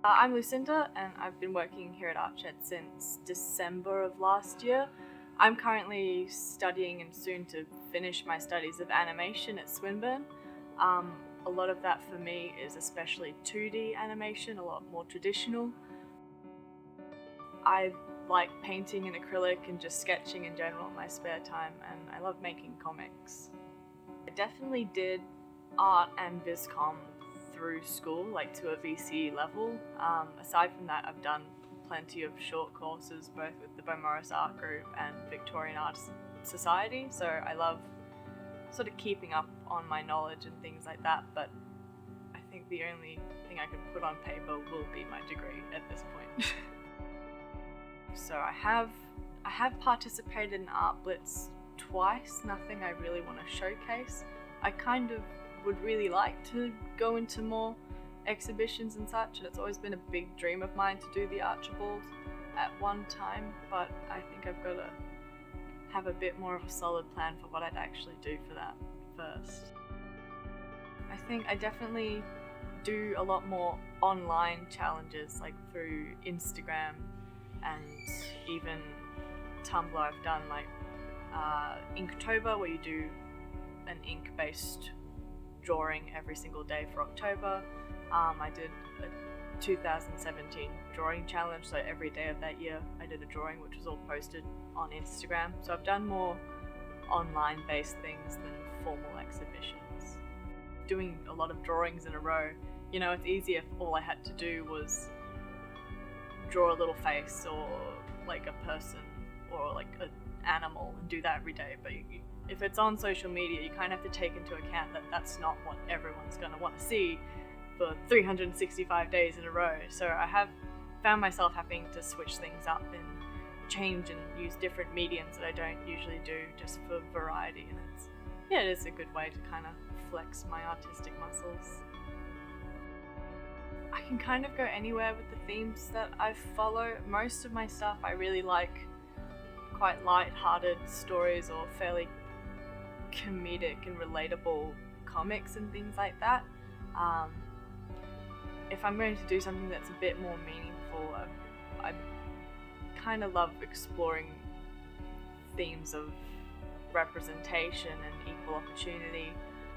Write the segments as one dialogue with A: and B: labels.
A: I'm Lucinda, and I've been working here at ArtShed since December of last year. I'm currently studying and soon to finish my studies of animation at Swinburne. A lot of that for me is especially 2D animation, a lot more traditional. I like painting in acrylic and just sketching in general in my spare time, and I love making comics. I definitely did art and viscom through school, like to a VCE level. Aside from that, I've done plenty of short courses, both with the Beaumaris Art Group and Victorian Arts Society, so I love sort of keeping up on my knowledge and things like that, but I think the only thing I can put on paper will be my degree at this point. So I have participated in Art Blitz twice, nothing I really want to showcase. I kind of would really like to go into more exhibitions and such, and it's always been a big dream of mine to do the Archibald at one time, but I think I've got to have a bit more of a solid plan for what I'd actually do for that first. I think I definitely do a lot more online challenges, like through Instagram and even Tumblr. I've done like Inktober, where you do an ink-based drawing every single day for October. I did a 2017 drawing challenge, so every day of that year I did a drawing, which was all posted on Instagram. So I've done more online based things than formal exhibitions. Doing a lot of drawings in a row, you know, it's easier if all I had to do was draw a little face or like a person or like an animal and do that every day, but if it's on social media, you kind of have to take into account that that's not what everyone's going to want to see for 365 days in a row. So I have found myself having to switch things up and change and use different mediums that I don't usually do, just for variety, and it is a good way to kind of flex my artistic muscles. I can kind of go anywhere with the themes that I follow. Most of my stuff I really like quite light-hearted stories or fairly comedic and relatable comics and things like that. If I'm going to do something that's a bit more meaningful, I kind of love exploring themes of representation and equal opportunity.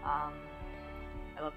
A: I love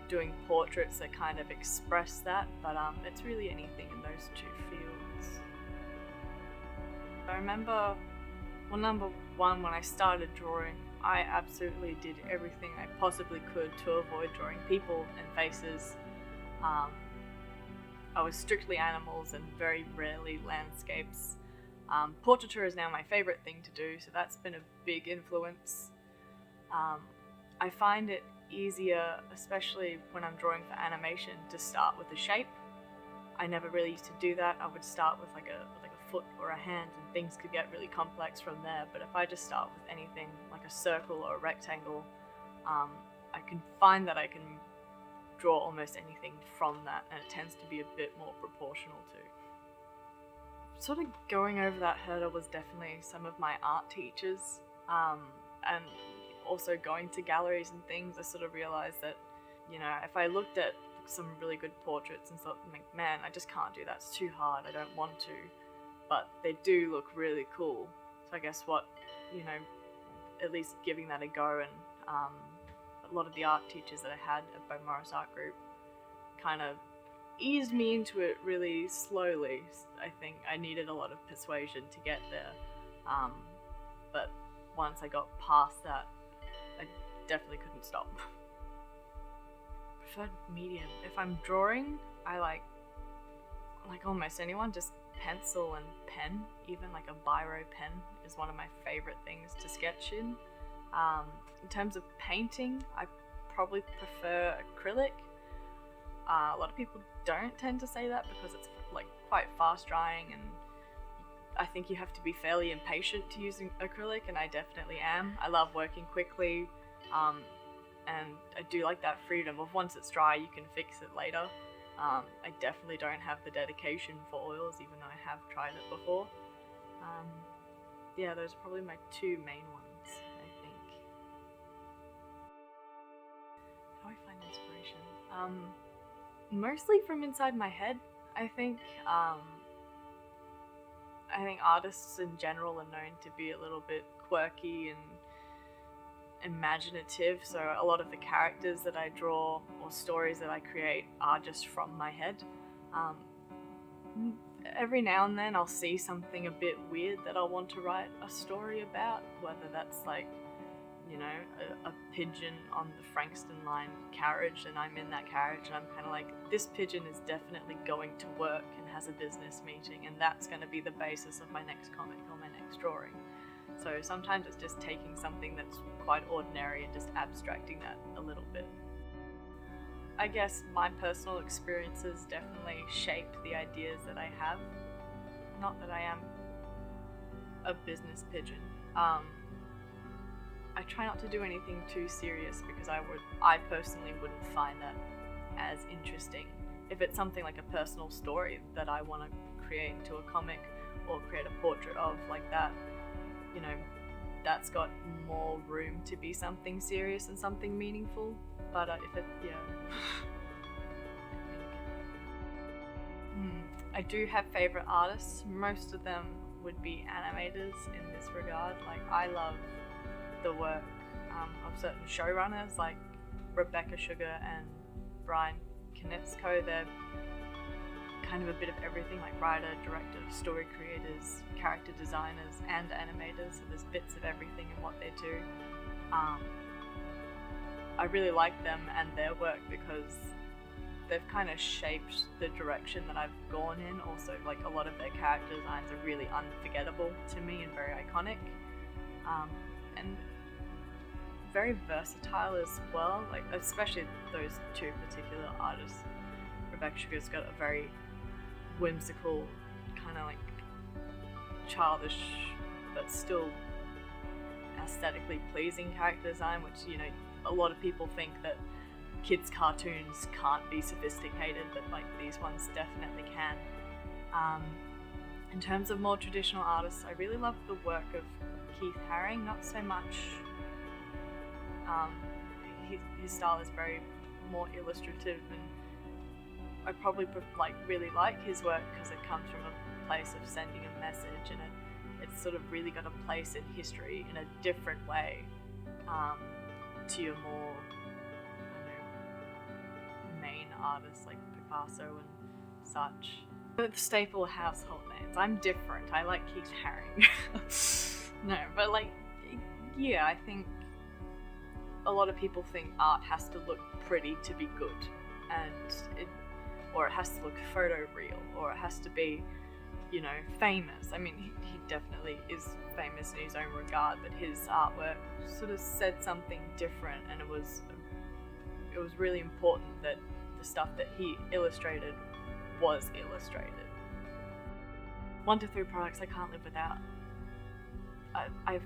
A: doing portraits that kind of express that, but it's really anything in those two fields. I remember, well, number one, when I started drawing, I absolutely did everything I possibly could to avoid drawing people and faces. I was strictly animals and very rarely landscapes. Portraiture is now my favourite thing to do, so that's been a big influence. I find it easier, especially when I'm drawing for animation, to start with a shape. I never really used to do that. I would start with like a foot or a hand, and things could get really complex from there. But if I just start with anything like a circle or a rectangle, I can find that I can draw almost anything from that, and it tends to be a bit more proportional too. Sort of going over that hurdle was definitely some of my art teachers, and also going to galleries and things. I sort of realized that, you know, if I looked at some really good portraits and thought, man, I just can't do that, it's too hard, I don't want to, but they do look really cool. So I guess at least giving that a go, and a lot of the art teachers that I had at Beaumaris Art Group kind of eased me into it really slowly. I think I needed a lot of persuasion to get there, but once I got past that, I definitely couldn't stop. Preferred medium. If I'm drawing, I like almost anyone, just pencil and pen. Even like a biro pen is one of my favorite things to sketch in. In terms of painting, I probably prefer acrylic. A lot of people don't tend to say that because it's like quite fast drying, and I think you have to be fairly impatient to use acrylic, and I definitely am. I love working quickly, and I do like that freedom of once it's dry you can fix it later. I definitely don't have the dedication for oils, even though I have tried it before. Those are probably my two main ones, I think. How do I find inspiration? Mostly from inside my head, I think. I think artists in general are known to be a little bit quirky and imaginative, so a lot of the characters that I draw or stories that I create are just from my head. Every now and then I'll see something a bit weird that I'll want to write a story about, whether that's like, you know, a pigeon on the Frankston line carriage, and I'm in that carriage and I'm kind of like, this pigeon is definitely going to work and has a business meeting, and that's going to be the basis of my next comic or my next drawing. So sometimes it's just taking something that's quite ordinary and just abstracting that a little bit. I guess my personal experiences definitely shaped the ideas that I have. Not that I am a business pigeon. I try not to do anything too serious because I personally wouldn't find that as interesting. If it's something like a personal story that I want to create into a comic or create a portrait of like that, you know, that's got more room to be something serious and something meaningful. But if it, I do have favorite artists. Most of them would be animators in this regard. Like, I love the work of certain showrunners like Rebecca Sugar and Brian Konietzko. They're kind of a bit of everything, like writer, director, story creators, character designers, and animators. So there's bits of everything in what they do. I really like them and their work because they've kind of shaped the direction that I've gone in. Also, like, a lot of their character designs are really unforgettable to me and very iconic. And very versatile as well, like especially those two particular artists. Rebecca Sugar's got a very whimsical, kind of like childish but still aesthetically pleasing character design, which, you know, a lot of people think that kids' cartoons can't be sophisticated, but like these ones definitely can. In terms of more traditional artists, I really love the work of Keith Haring. Not so much, his style is very more illustrative, and I probably really like his work because it comes from a place of sending a message, and it's sort of really got a place in history in a different way to your more, main artists like Picasso and such. The staple household names. I'm different. I like Keith Haring. No, but yeah, I think a lot of people think art has to look pretty to be good, or it has to look photoreal, or it has to be, you know, famous. I mean, he definitely is famous in his own regard, but his artwork sort of said something different, and it was really important that the stuff that he illustrated was illustrated. 1 to 3 products I can't live without. I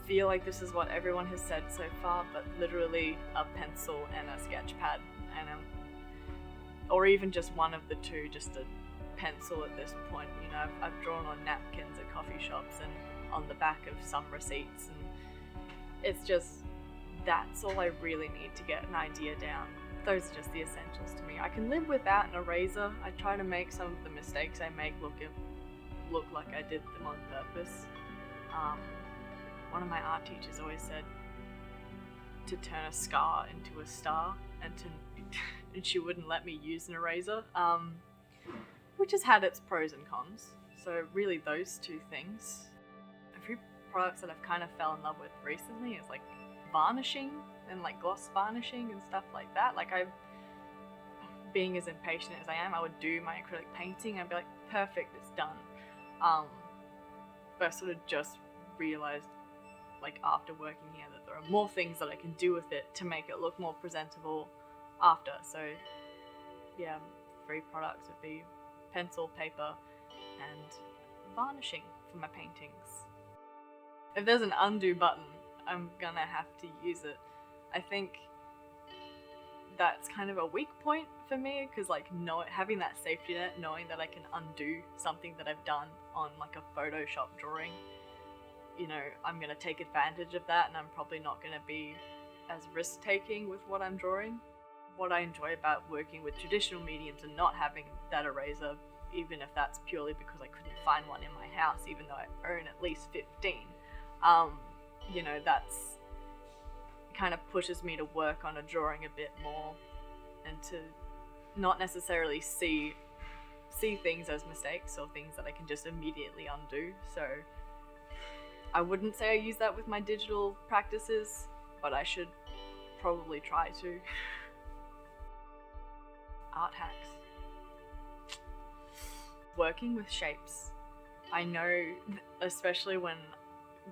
A: feel like this is what everyone has said so far, but literally a pencil and a sketch pad, and or even just one of the two, just a pencil at this point. You know, I've drawn on napkins at coffee shops and on the back of some receipts, and it's just, that's all I really need to get an idea down. Those are just the essentials to me. I can live without an eraser. I try to make some of the mistakes I make look like I did them on purpose. One of my art teachers always said to turn a scar into a star, and she wouldn't let me use an eraser, which has had its pros and cons. So really those two things. A few products that I've kind of fell in love with recently is like varnishing and like gloss varnishing and stuff like that. Like, being as impatient as I am, I would do my acrylic painting and be like, perfect, it's done. But I sort of just realized, like, after working here, that there are more things that I can do with it to make it look more presentable after. So yeah, 3 products would be pencil, paper, and varnishing for my paintings. If there's an undo button, I'm gonna have to use it. I think that's kind of a weak point for me, because having that safety net, knowing that I can undo something that I've done on like a Photoshop drawing, you know, I'm gonna take advantage of that, and I'm probably not gonna be as risk-taking with what I'm drawing. what I enjoy about working with traditional mediums and not having that eraser, even if that's purely because I couldn't find one in my house, even though I own at least 15, that's kind of pushes me to work on a drawing a bit more and to not necessarily see things as mistakes or things that I can just immediately undo. So I wouldn't say I use that with my digital practices, but I should probably try to. Art hacks. Working with shapes. I know, especially when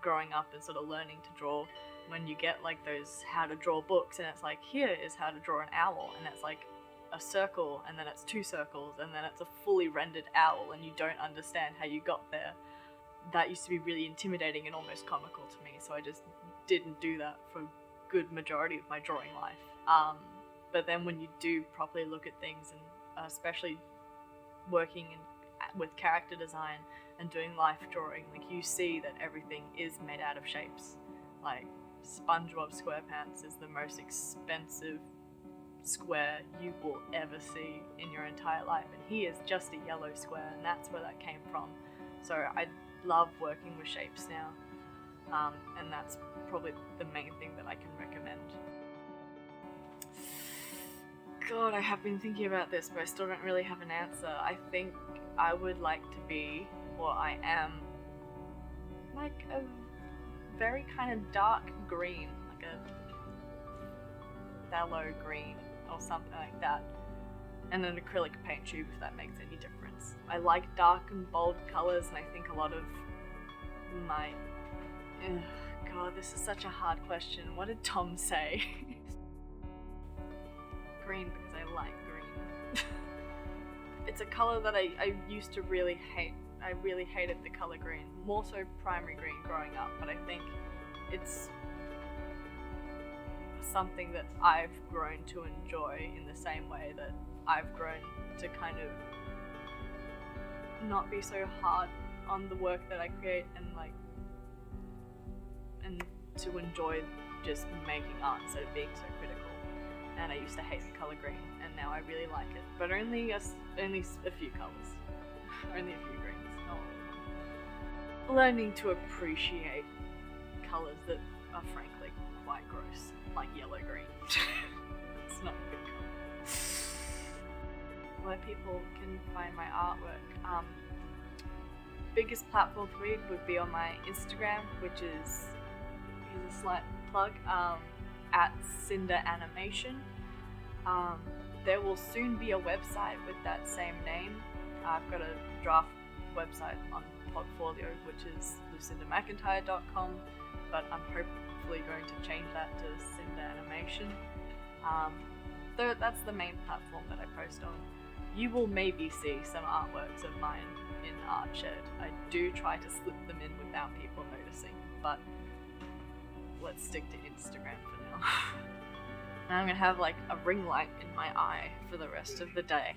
A: growing up and sort of learning to draw, when you get like those how to draw books and it's like, here is how to draw an owl, and it's like a circle and then it's 2 circles and then it's a fully rendered owl and you don't understand how you got there. That used to be really intimidating and almost comical to me, so I just didn't do that for a good majority of my drawing life. But then when you do properly look at things, and especially working with character design and doing life drawing, like you see that everything is made out of shapes. Like SpongeBob SquarePants is the most expensive square you will ever see in your entire life, and he is just a yellow square, and that's where that came from. So I love working with shapes now, and that's probably the main thing that I can recommend. God, I have been thinking about this, but I still don't really have an answer. I think I would like to be, or I am, like a very kind of dark green, like a phthalo green or something like that, and an acrylic paint tube, if that makes any difference. I like dark and bold colours, and I think a lot of my... God, this is such a hard question. What did Tom say? Green, because I like green. It's a colour that I used to really hate. I really hated the colour green, more so primary green growing up, but I think it's something that I've grown to enjoy in the same way that I've grown to kind of not be so hard on the work that I create, and to enjoy just making art instead of being so critical. And I used to hate the colour green, and now I really like it, but only a few colours. Only a few greens. Oh. Learning to appreciate colours that are frankly quite gross, like yellow green. It's not a good colour. Where people can find my artwork. Biggest platform for me would be on my Instagram, which is, here's a slight plug, at Cinder Animation. There will soon be a website with that same name. I've got a draft website on Portfolio, which is lucindamcintyre.com, but I'm hopefully going to change that to Cinder Animation. That's the main platform that I post on. You will maybe see some artworks of mine in Artshed. I do try to slip them in without people noticing, but let's stick to Instagram for now. Now I'm gonna have like a ring light in my eye for the rest of the day.